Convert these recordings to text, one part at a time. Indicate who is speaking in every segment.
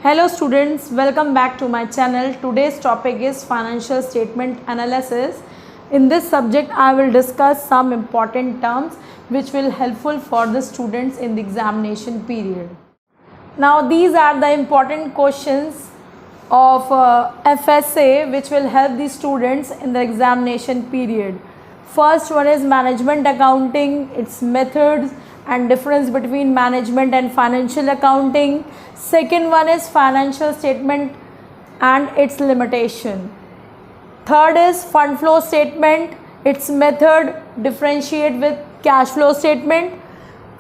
Speaker 1: Hello students, welcome back to my channel. Today's topic is financial statement analysis. In this subject I will discuss some important terms which will helpful for the students in the examination period. Now these are the important questions of FSA which will help the students in the examination period. First one is management accounting, its methods and difference between management and financial accounting. Second one is financial statement and its limitation. Third is fund flow statement, its method, differentiate with cash flow statement.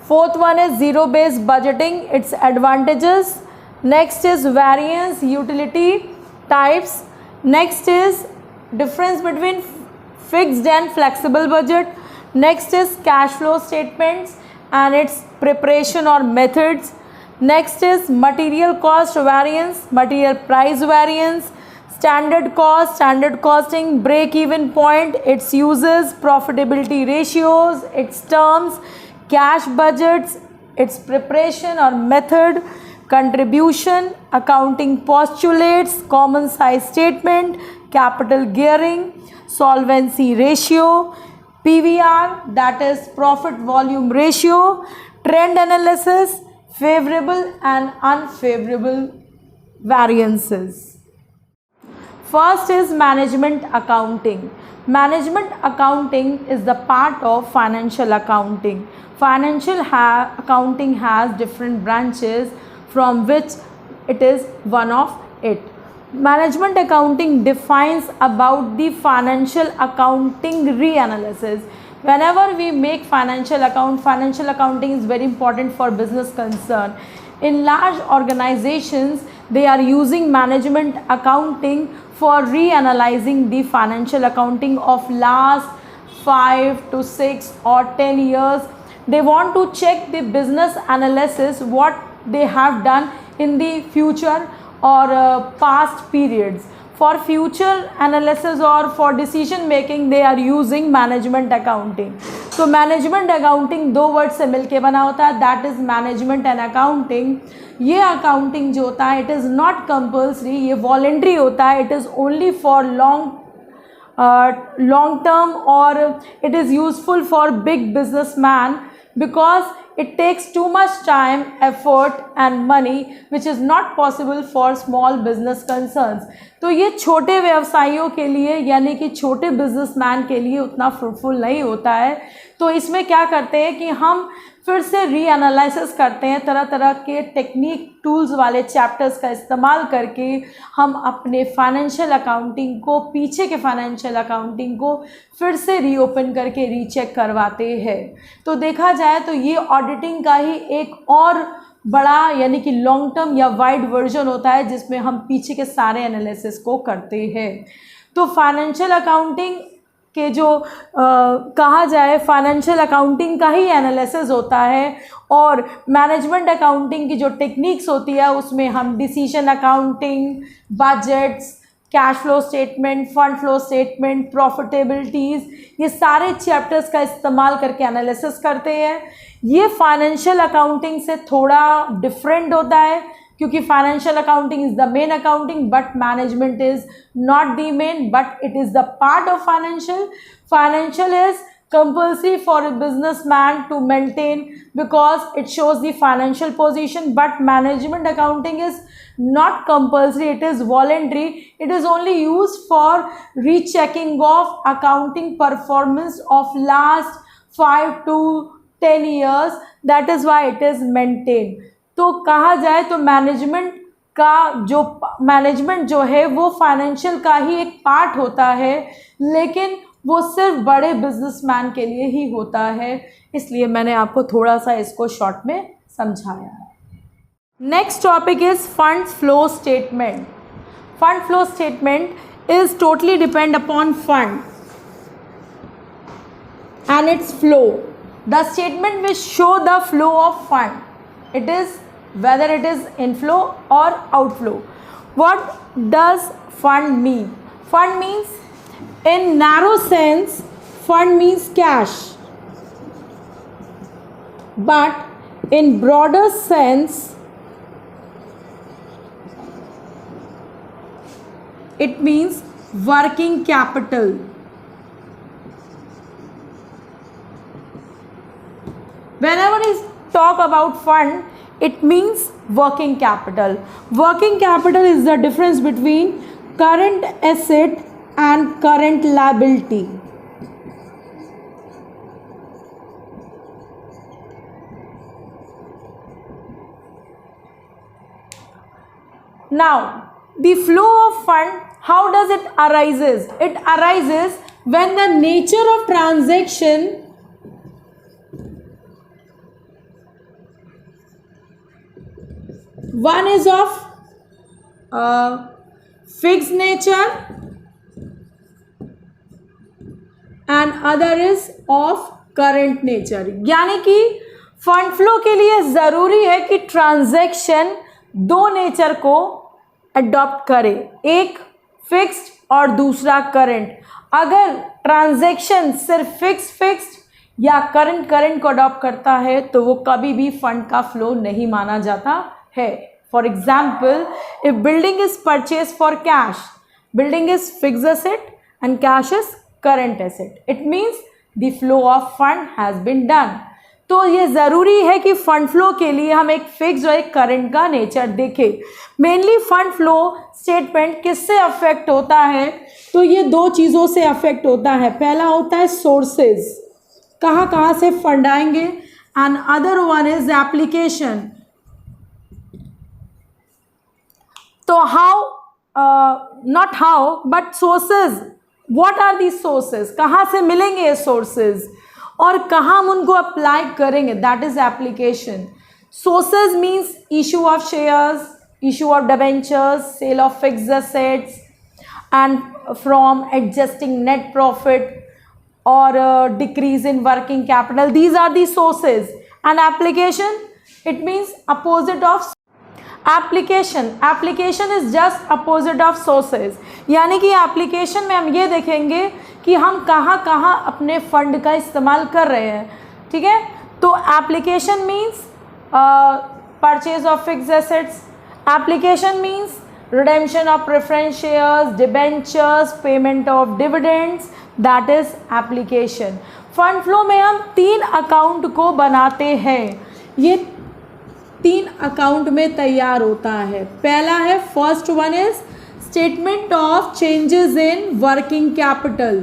Speaker 1: Fourth one is zero based budgeting, its advantages. Next is variance utility types. Next is difference between fixed and flexible budget. Next is cash flow statements and its preparation or methods. Next is material cost variance, material price variance, standard cost, standard costing, break even point, its uses, profitability ratios, its terms, cash budgets, its preparation or method, contribution, accounting postulates, common size statement, capital gearing, solvency ratio, PVR, that is profit volume ratio, trend analysis, favorable and unfavorable variances. First is management accounting. Management accounting is the part of financial accounting. Financial accounting has different branches from which it is one of it. Management accounting defines about the financial accounting reanalysis. Whenever we make financial accounting is very important for business concern. In large organizations, they are using management accounting for reanalyzing the financial accounting of last 5 to 6 or 10 years. They want to check the business analysis, what they have done in the future or past periods. For future analysis or for decision making they are using management accounting. So management accounting दो word से मिलके बना होता है, that is management and accounting. ये accounting जो होता है it is not compulsory, ये voluntary होता है, it is only for long term or it is useful for big businessman because it takes too much time, effort and money which is not possible for small business concerns. तो ये छोटे व्यवसायियों के लिए यानी कि छोटे बिजनेसमैन के लिए उतना फ्रूटफुल नहीं होता है. तो इसमें क्या करते हैं कि हम फिर से रीएनालिसिस करते हैं, तरह तरह के टेक्निक टूल्स वाले चैप्टर्स का इस्तेमाल करके हम अपने फाइनेंशियल अकाउंटिंग को, पीछे के फाइनेंशियल अकाउंटिंग को फिर से रीओपन करके रीचेक करवाते हैं. तो देखा जाए तो ये ऑडिटिंग का ही एक और बड़ा यानी कि लॉन्ग टर्म या वाइड वर्जन होता है जिसमें हम पीछे के सारे एनालिसिस को करते हैं. तो फाइनेंशियल अकाउंटिंग के जो कहा जाए फाइनेंशियल अकाउंटिंग का ही एनालिसिस होता है और मैनेजमेंट अकाउंटिंग की जो टेक्निक्स होती है उसमें हम decision accounting, budgets, cash flow statement, fund flow statement, profitabilities, ये सारे चैप्टर्स का इस्तेमाल करके एनालिसिस करते हैं. ये फाइनेंशियल अकाउंटिंग से थोड़ा डिफरेंट होता है क्योंकि financial accounting is the main accounting but management is not the men but it is the part of financial. Financial is compulsory for a businessman to maintain because it shows the financial position, but management accounting is not compulsory, it is voluntary. It is only used for rechecking of accounting performance of last 5 to 10 years. That is why it is maintained. तो कहा जाए तो management जो है वो financial का ही एक part होता है लेकिन वो सिर्फ बड़े बिजनेसमैन के लिए ही होता है, इसलिए मैंने आपको थोड़ा सा इसको शॉर्ट में समझाया है. Next topic is fund flow statement. Fund flow statement is totally depend upon fund and it's flow. The statement which show the flow of fund, it is whether it is inflow or outflow. What does fund mean? Fund means, in narrow sense, fund means cash, but in broader sense it means working capital. Whenever we talk about fund, it means working capital. Working capital is the difference between current asset and current liability. Now, the flow of fund, how does it arises? It arises when the nature of transaction one is of fixed nature and other is of current nature. यानी कि fund flow के लिए ज़रूरी है कि transaction दो nature को adopt करे, एक फिक्स्ड और दूसरा करंट. अगर ट्रांजैक्शन सिर्फ फिक्स्ड या करंट को अडॉप्ट करता है तो वो कभी भी फंड का फ्लो नहीं माना जाता है. For example, if building is purchase for cash, building is fixed asset and cash is current asset, it means the flow of fund has been done. तो ये ज़रूरी है कि फंड फ्लो के लिए हम एक फिक्स और एक करंट का नेचर देखें. मेनली फंड फ्लो स्टेटमेंट किससे अफेक्ट होता है? तो ये दो चीज़ों से अफेक्ट होता है. पहला होता है सोर्सेज, कहाँ से फंड आएंगे, and other one is application. तो not how but sources, what are the sources, कहाँ से मिलेंगे ये सोर्सेज और कहाँ हम उनको अप्लाई करेंगे, that is application. Sources means issue of shares, issue of debentures, sale of fixed assets and from adjusting net profit or decrease in working capital. These are the sources. And application, it means opposite of application. Application is just opposite of sources. यानी कि application में हम ये देखेंगे कि हम कहाँ अपने फंड का इस्तेमाल कर रहे हैं. ठीक है, तो application means purchase of fixed assets. Application means redemption of preference shares, debentures, payment of dividends. That is application. Fund flow में हम 3 अकाउंट को बनाते हैं. ये 3 अकाउंट में तैयार होता है. पहला है, first one is statement of changes in working capital.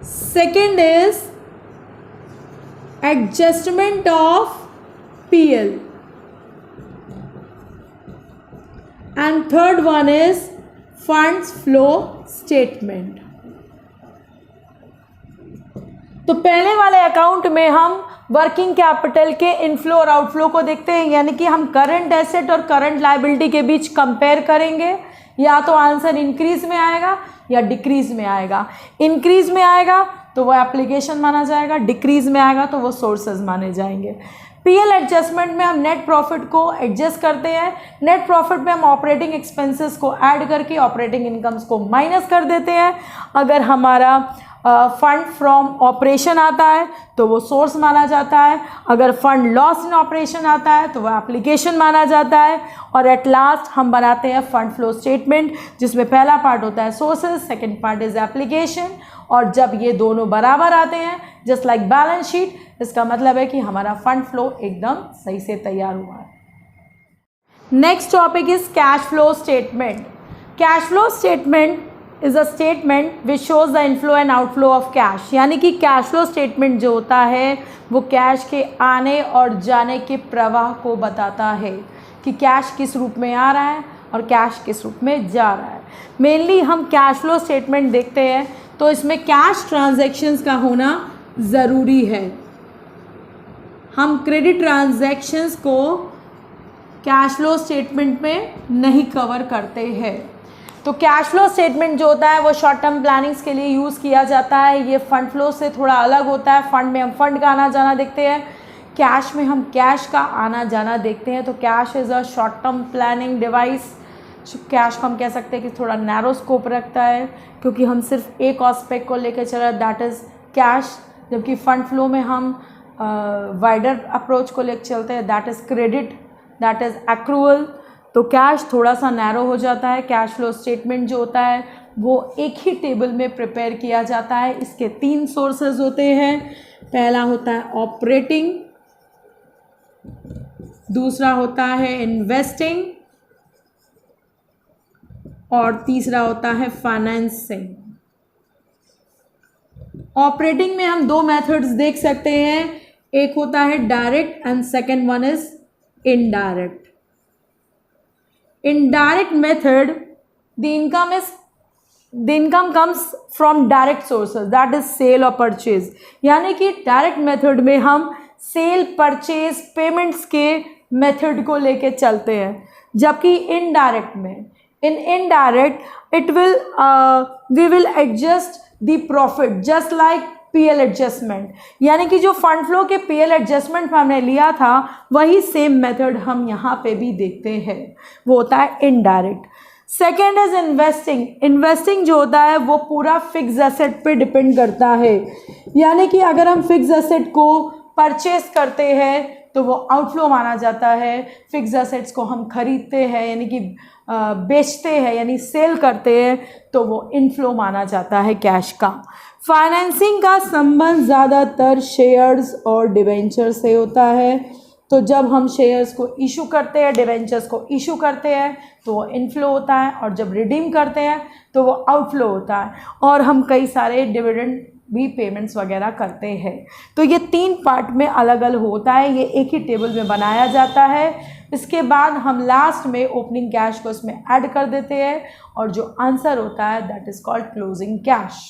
Speaker 1: Second is adjustment of PL. And third one is funds flow statement. तो पहले वाले अकाउंट में हम वर्किंग कैपिटल के इनफ्लो और आउटफ्लो को देखते हैं. यानी कि हम करंट एसेट और करंट लायबिलिटी के बीच कंपेयर करेंगे. या तो आंसर इंक्रीज में आएगा या डिक्रीज में आएगा. इंक्रीज में आएगा तो वो एप्लीकेशन माना जाएगा, डिक्रीज में आएगा तो वो सोर्सेज माने जाएंगे. पीएल एडजस्टमेंट में हम नेट प्रॉफिट को एडजस्ट करते हैं. नेट प्रॉफिट में हम ऑपरेटिंग एक्सपेंसेस को ऐड करके ऑपरेटिंग इनकम्स को माइनस कर देते हैं. अगर हमारा फंड फ्रॉम ऑपरेशन आता है तो वो सोर्स माना जाता है. अगर फंड लॉस इन ऑपरेशन आता है तो वो एप्लीकेशन माना जाता है. और एट लास्ट हम बनाते हैं फंड फ्लो स्टेटमेंट, जिसमें पहला पार्ट होता है sources, second part is application. और जब ये दोनों बराबर आते हैं, जस्ट लाइक बैलेंस शीट, इसका मतलब है कि हमारा फंड फ्लो एकदम सही से तैयार हुआ है. Next topic is cash flow statement. Cash flow statement is a statement which shows the inflow and outflow of cash. यानी कि कैश फ्लो स्टेटमेंट जो होता है वो कैश के आने और जाने के प्रवाह को बताता है कि कैश किस रूप में आ रहा है और कैश किस रूप में जा रहा है. मेनली हम कैश फ्लो स्टेटमेंट देखते हैं तो इसमें कैश ट्रांजैक्शंस का होना ज़रूरी है. हम क्रेडिट ट्रांजैक्शंस को कैश फ्लो स्टेटमेंट में नहीं कवर करते हैं. तो कैश फ्लो स्टेटमेंट जो होता है वो शॉर्ट टर्म प्लानिंग्स के लिए यूज़ किया जाता है. ये फंड फ्लो से थोड़ा अलग होता है. फंड में हम फंड का आना जाना देखते हैं, कैश में हम कैश का आना जाना देखते हैं. तो cash is a short term planning device. Cash को हम कह सकते हैं कि थोड़ा नैरो स्कोप रखता है क्योंकि हम सिर्फ एक एस्पेक्ट को लेकर चल रहे हैं, दैट इज़ कैश. जबकि फंड फ्लो में हम वाइडर अप्रोच को लेकर चलते हैं, that is credit. That is accrual. तो कैश थोड़ा सा नैरो हो जाता है। कैश फ्लो स्टेटमेंट जो होता है वो एक ही टेबल में प्रिपेयर किया जाता है। इसके 3 सोर्सेज होते हैं। पहला होता है ऑपरेटिंग, दूसरा होता है इन्वेस्टिंग और तीसरा होता है फाइनेंसिंग। ऑपरेटिंग में हम 2 मेथड्स देख सकते हैं, एक होता है direct and second one is indirect. Indirect method, the income comes from direct sources, that is sale or purchase। यानी कि डायरेक्ट मेथड में हम सेल, परचेज, पेमेंट्स के मेथड को लेके चलते हैं, जबकि इनडायरेक्ट में indirect we will adjust the profit just like PL adjustment. यानी कि जो फंड फ्लो के पीएल एडजस्टमेंट हमने लिया था वही सेम मेथड हम यहाँ पे भी देखते हैं, वो होता है indirect. Second is investing. Investing जो होता है वो पूरा फिक्स एसेट पे डिपेंड करता है। यानी कि अगर हम फिक्स एसेट को परचेज करते हैं तो वो आउटफ्लो माना जाता है। फिक्स एसेट्स को हम खरीदते हैं यानी कि बेचते हैं यानी सेल करते हैं तो वो इनफ्लो माना जाता है कैश का। फाइनेंसिंग का संबंध ज़्यादातर शेयर्स और डिवेंचर से होता है। तो जब हम शेयर्स को इशू करते हैं, डिवेंचर्स को इशू करते हैं तो वो इनफ्लो होता है, और जब रिडीम करते हैं तो वो आउटफ्लो होता है। और हम कई सारे डिविडेंड भी पेमेंट्स वगैरह करते हैं। तो ये 3 पार्ट में अलग अलग होता है, ये एक ही टेबल में बनाया जाता है। इसके बाद हम लास्ट में ओपनिंग कैश को इसमें ऐड कर देते हैं और जो आंसर होता है that is called closing cash.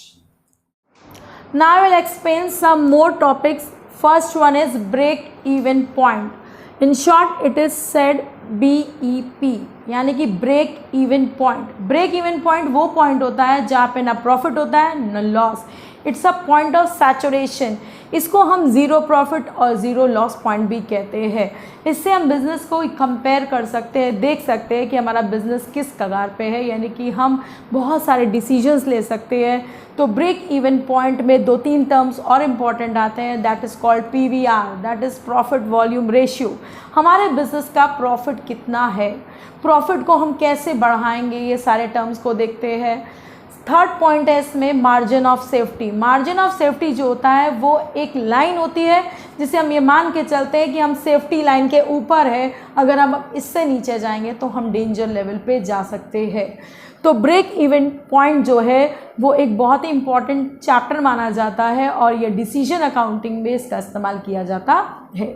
Speaker 1: Now I will explain some more topics. First one is break even point. In short it is said BEP, यानी कि break even point. Break even point वो point होता है जहाँ पे ना profit होता है ना loss. It's a point of saturation. इसको हम ज़ीरो प्रॉफिट और ज़ीरो लॉस पॉइंट भी कहते हैं। इससे हम बिज़नेस को कंपेयर कर सकते हैं, देख सकते हैं कि हमारा बिज़नेस किस कगार पे है, यानी कि हम बहुत सारे डिसीजंस ले सकते हैं। तो ब्रेक इवन पॉइंट में 2-3 टर्म्स और इम्पॉर्टेंट आते हैं, that is called PVR, that is profit volume ratio. हमारे बिज़नेस का प्रॉफिट कितना है, प्रॉफिट को हम कैसे बढ़ाएंगे, ये सारे टर्म्स को देखते हैं। थर्ड पॉइंट है इसमें margin of safety. Margin of safety जो होता है वो एक लाइन होती है जिसे हम ये मान के चलते हैं कि हम सेफ्टी लाइन के ऊपर है, अगर हम इससे नीचे जाएंगे तो हम डेंजर लेवल पे जा सकते हैं। तो ब्रेक इवन पॉइंट जो है वो एक बहुत ही इंपॉर्टेंट चैप्टर माना जाता है और ये डिसीजन अकाउंटिंग में इसका इस्तेमाल किया जाता है।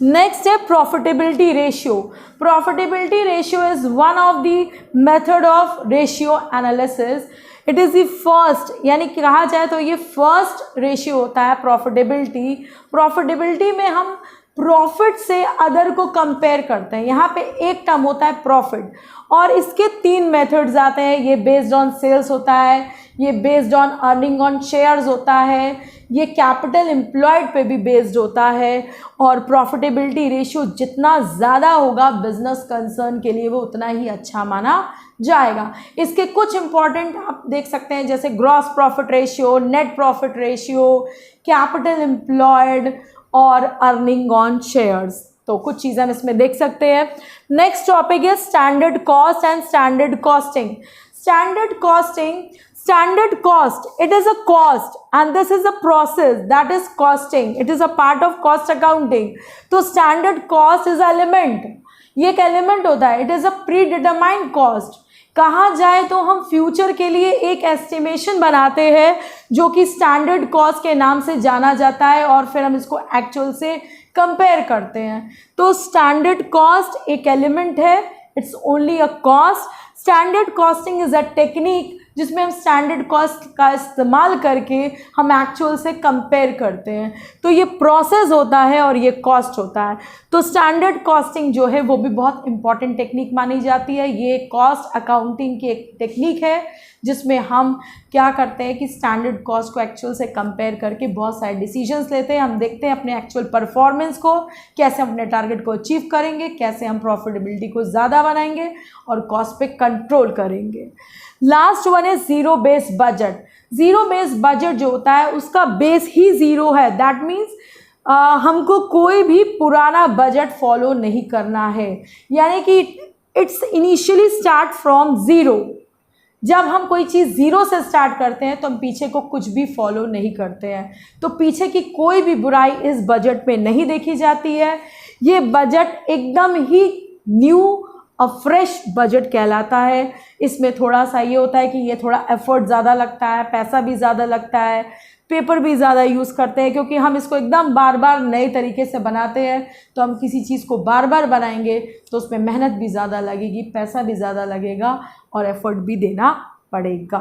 Speaker 1: नेक्स्ट है profitability ratio. Profitability ratio is one of the method of ratio analysis. It is the first, यानी कहा जाए तो ये फर्स्ट रेशियो होता है प्रॉफिटेबिलिटी। प्रॉफिटेबिलिटी में हम प्रॉफिट से अदर को कंपेयर करते हैं। यहाँ पे एक टर्म होता है प्रॉफिट और इसके 3 मेथड्स आते हैं। ये बेस्ड ऑन सेल्स होता है, ये based on earning on shares होता है, ये कैपिटल एम्प्लॉयड पे भी बेस्ड होता है। और प्रॉफिटेबिलिटी रेशियो जितना ज़्यादा होगा बिजनेस कंसर्न के लिए वो उतना ही अच्छा माना जाएगा। इसके कुछ इंपॉर्टेंट आप देख सकते हैं जैसे gross profit ratio, net profit ratio, capital employed और अर्निंग ऑन शेयर्स। तो कुछ चीज़ें हम इसमें देख सकते हैं। नेक्स्ट टॉपिक है standard cost and standard costing. Standard costing, standard cost, it is a cost and this is a process that is costing, it is a part of cost accounting। तो standard cost is element, ये एक element होता है, it is a predetermined cost। कहा जाए तो हम future के लिए एक एस्टिमेशन बनाते हैं जो कि स्टैंडर्ड कॉस्ट के नाम से जाना जाता है और फिर हम इसको एक्चुअल से कंपेयर करते हैं। तो स्टैंडर्ड कॉस्ट एक एलिमेंट है, it's only a cost. Standard costing is a technique जिसमें हम स्टैंडर्ड कॉस्ट का इस्तेमाल करके हम एक्चुअल से कंपेयर करते हैं। तो ये प्रोसेस होता है और ये कॉस्ट होता है। तो स्टैंडर्ड कॉस्टिंग जो है वो भी बहुत इंपॉर्टेंट टेक्निक मानी जाती है। ये कॉस्ट अकाउंटिंग की एक टेक्निक है जिसमें हम क्या करते हैं कि स्टैंडर्ड कॉस्ट को एक्चुअल से कंपेयर करके बहुत सारे डिसीजंस लेते हैं। हम देखते हैं अपने एक्चुअल परफॉर्मेंस को, कैसे हम अपने टारगेट को अचीव करेंगे, कैसे हम प्रॉफिटेबिलिटी को ज़्यादा बनाएंगे और कॉस्ट पे कंट्रोल करेंगे। लास्ट वन है zero based budget. Zero based budget जो होता है उसका बेस ही ज़ीरो है, दैट मीन्स हमको कोई भी पुराना बजट फॉलो नहीं करना है, यानी कि it's initially start from zero. जब हम कोई चीज़ ज़ीरो से स्टार्ट करते हैं तो हम पीछे को कुछ भी फॉलो नहीं करते हैं, तो पीछे की कोई भी बुराई इस बजट में नहीं देखी जाती है। ये बजट एकदम ही न्यू और फ्रेश बजट कहलाता है। इसमें थोड़ा सा ये होता है कि ये थोड़ा एफर्ट ज़्यादा लगता है, पैसा भी ज़्यादा लगता है, पेपर भी ज़्यादा यूज़ करते हैं, क्योंकि हम इसको एकदम बार बार नए तरीके से बनाते हैं। तो हम किसी चीज़ को बार बार बनाएंगे तो उसमें मेहनत भी ज़्यादा लगेगी, पैसा भी ज़्यादा लगेगा और एफर्ट भी देना पड़ेगा।